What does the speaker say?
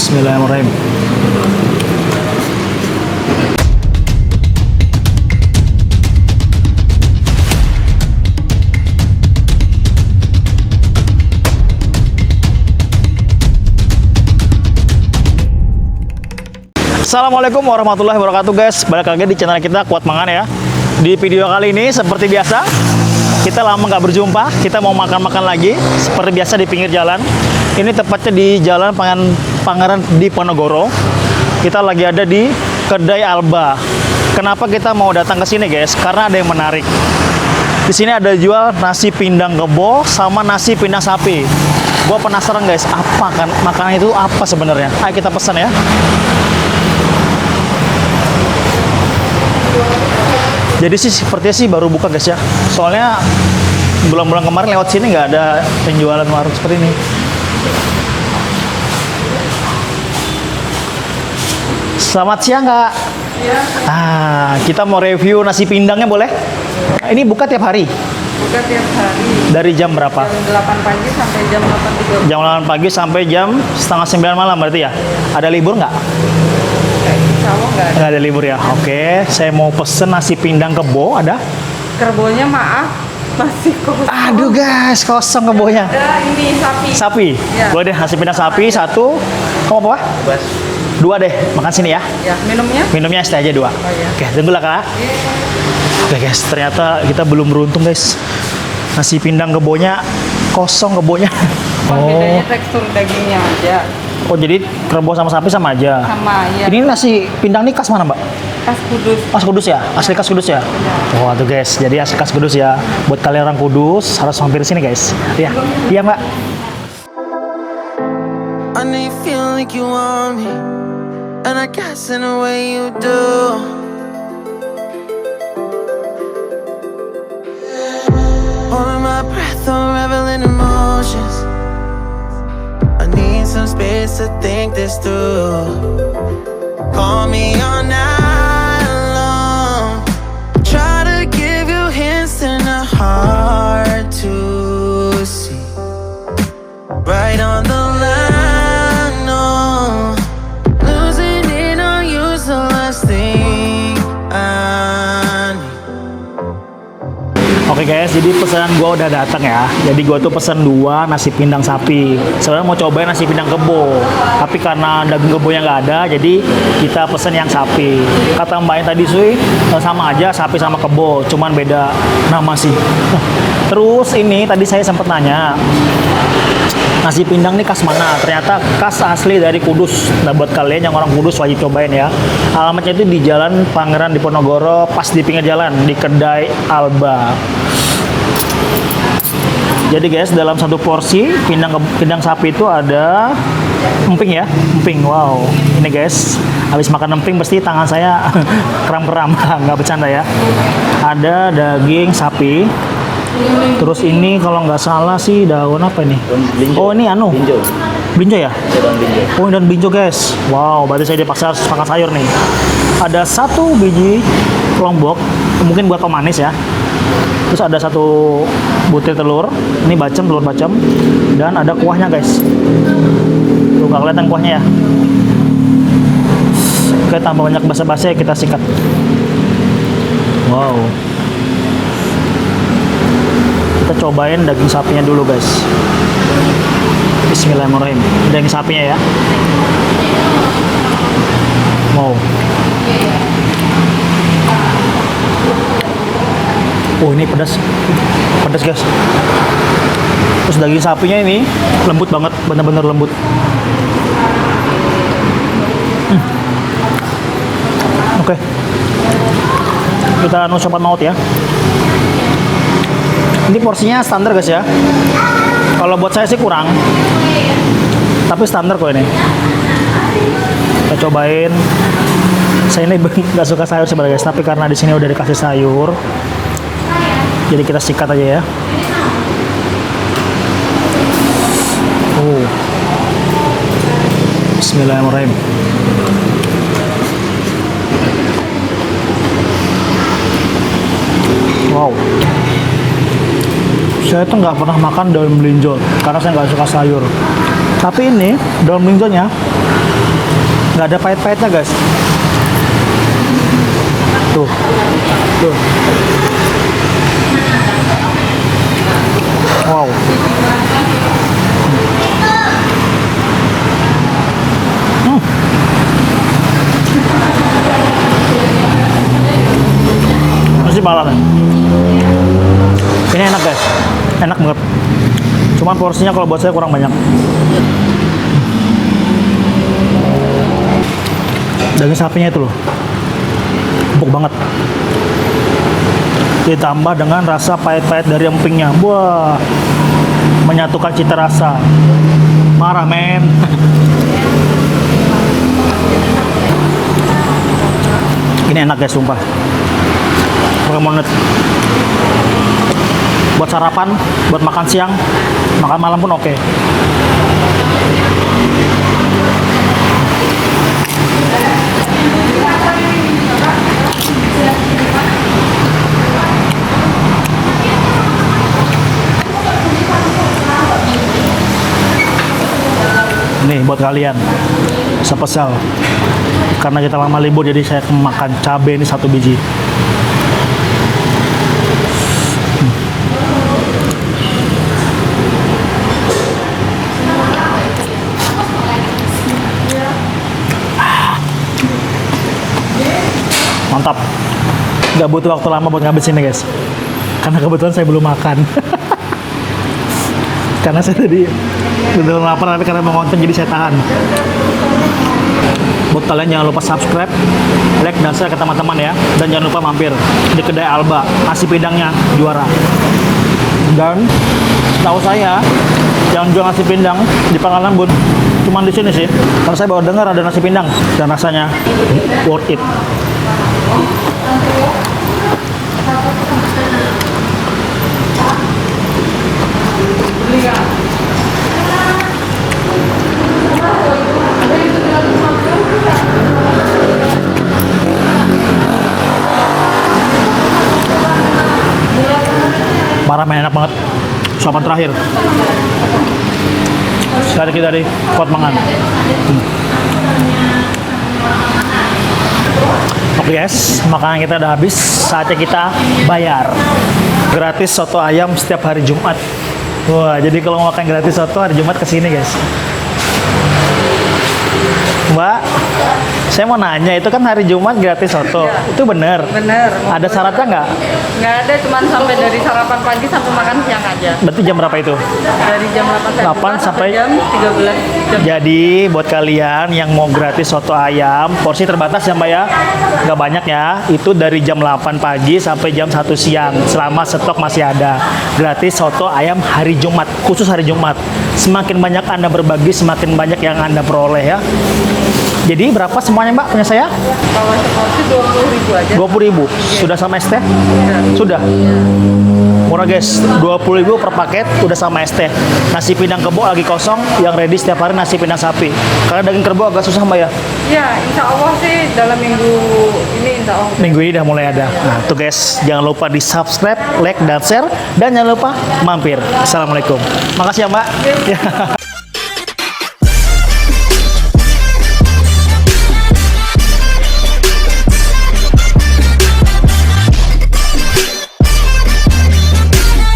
Bismillahirrahmanirrahim. Assalamualaikum warahmatullahi wabarakatuh guys. Balik lagi di channel kita Kuat Mangan ya. Di video kali ini seperti biasa, kita lama nggak berjumpa. Kita mau makan-makan lagi seperti biasa di pinggir jalan. Ini tepatnya di Jalan Pangeran Diponegoro. Kita lagi ada di Kedai Alba. Kenapa kita mau datang ke sini guys? Karena ada yang menarik. Di sini ada jual nasi pindang kebo sama nasi pindang sapi. Gua penasaran guys, apa kan makanan itu apa sebenarnya? Ayo kita pesan ya. Jadi sih sepertinya sih baru buka guys ya. Soalnya bulan-bulan kemarin lewat sini nggak ada penjualan warung seperti ini. Selamat siang kak. Ya. Kita mau review nasi pindangnya boleh? Ini buka tiap hari? Buka tiap hari. Dari jam berapa? Jam 8 pagi sampai jam 8.30. Jam 8 pagi sampai jam setengah 9 malam berarti ya? Ada libur nggak? Insya Allah nggak ada. Nggak ada libur ya? Oke, saya mau pesen nasi pindang kebo, ada? Kerbaunya maaf, masih kosong. Aduh guys, kosong kebonya. Ada ini sapi. Sapi? Ya. Boleh deh, nasi pindang sapi satu. Kamu apa? Dua deh, makan sini ya. Ya, minumnya? Minumnya es teh aja dua. Oh, iya. Oke, tunggulah kak. Oke guys, ternyata kita belum beruntung guys. Nasi pindang kebonya kosong kebonya. Bedanya tekstur dagingnya aja. Oh jadi kerbau sama sapi sama aja. Sama ya. Ini nasi pindang ini khas mana mbak? Khas Kudus. Khas Kudus ya? Asli khas Kudus ya? Oh tuh guys, jadi asli khas Kudus ya. Buat kalian orang Kudus harus mampir sini guys. Iya, iya mbak. I know you feel like you want me, and I guess in a way you do. Holding my breath, unraveling emotions. I need some space to think this through. Call me all night long. Try to give you hints and a hard to see. Right on the line, no. Losing it on you's the last thing I need. Oke guys, jadi pesanan gua udah datang ya. Jadi gua tuh pesen 2 nasi pindang sapi. Sebenarnya mau cobain nasi pindang kebo, tapi karena daging kebonya nggak ada, jadi kita pesen yang sapi. Kata mbaknya tadi Sui, sama aja sapi sama kebo, cuman beda nama sih. Terus ini tadi saya sempat nanya, nasi pindang ini khas mana? Ternyata khas asli dari Kudus. Nah buat kalian yang orang Kudus wajib cobain ya. Alamatnya itu di Jalan Pangeran Diponegoro, pas di pinggir jalan di Kedai Alba. Jadi guys, dalam satu porsi pindang sapi itu ada emping ya, emping. Wow, ini guys, habis makan emping pasti tangan saya kram-kram, nggak bercanda ya. Ada daging sapi. Terus ini kalau nggak salah sih daun apa ini? Oh ini anu. Binjo ya? Oh dan binjo guys. Wow, berarti saya dipaksa harus makan sayur nih. Ada 1 biji lombok, mungkin buat pemanis ya. Terus ada 1 butir telur, ini bacem, telur bacem, dan ada kuahnya guys. Tuh nggak kelihatan kuahnya ya. Oke, tambah banyak basa-basi kita sikat. Wow. Kita cobain daging sapinya dulu guys. Bismillahirrahmanirrahim. Daging sapinya ya. Wow. Oh ini pedas guys. Terus daging sapinya ini lembut banget, benar-benar lembut. Oke. Kita anu sopan maut ya. Ini porsinya standar guys ya. Kalau buat saya sih kurang, tapi standar kok ini. Kita cobain. Saya ini nggak suka sayur sebenarnya guys, tapi karena di sini udah dikasih sayur, jadi kita sikat aja ya. Oh, Bismillahirrahmanirrahim. Wow. Saya tuh nggak pernah makan daun melinjo karena saya nggak suka sayur. Tapi ini daun melinjonya Nggak ada pahit-pahitnya guys. Tuh. Tuh. Wow. Masih malam. Ini enak guys, enak banget. Cuman porsinya kalau buat saya kurang banyak. Daging sapinya itu loh, empuk banget. Ditambah dengan rasa pahit-pahit dari empingnya, wah, menyatukan cita rasa. Marah men. Ini enak guys, sumpah. Oke banget. Buat sarapan, buat makan siang, makan malam pun oke. Nih buat kalian, spesial. Karena kita lama libur, jadi saya makan cabai ini 1 biji. Mantap. Nggak butuh waktu lama buat ngabisinnya guys. Karena kebetulan saya belum makan. Karena saya tadi bener lapar, tapi karena mau konten jadi saya tahan. Buat kalian jangan lupa subscribe, like, dan share ke teman-teman ya. Dan jangan lupa mampir di kedai Alba, nasi pindangnya juara. Dan tahu saya yang jual nasi pindang di Pangkalan Bun cuman di sini sih. Karena saya baru dengar ada nasi pindang dan rasanya worth it. Parah men, enak banget. Suapan terakhir. Sekali lagi dari Kot Mangan. Oke guys, makanan kita udah habis. Saatnya kita bayar. Gratis soto ayam setiap hari Jumat. Wah, jadi kalau mau makan gratis soto hari Jumat kesini guys. Mbak, saya mau nanya, itu kan hari Jumat gratis soto. Iya. Itu bener? Bener. Ada syaratnya nggak? Nggak ada, cuman sampai dari sarapan pagi sampai makan siang aja. Berarti jam berapa itu? Dari jam 8 saya 8 buka sampai jam 13 jam. Jadi buat kalian yang mau gratis soto ayam, porsi terbatas ya Mbak ya, nggak banyak ya. Itu dari jam 8 pagi sampai jam 1 siang, selama stok masih ada. Gratis soto ayam hari Jumat, khusus hari Jumat. Semakin banyak Anda berbagi, semakin banyak yang Anda peroleh ya. Jadi berapa semuanya Mbak punya saya? Kalau seporsi 20.000 aja. 20.000. Sudah sama es teh? Sudah. Murah guys, 20.000 per paket, udah sama es teh. Nasi pindang kebo lagi kosong, yang ready setiap hari nasi pindang sapi. Karena daging kerbau agak susah Mbak ya. Ya, insya Allah sih dalam minggu ini insya Allah. Minggu ini udah mulai ada. Nah tuh guys, jangan lupa di subscribe, like, dan share. Dan jangan lupa mampir. Assalamualaikum. Makasih ya Mbak. Ya.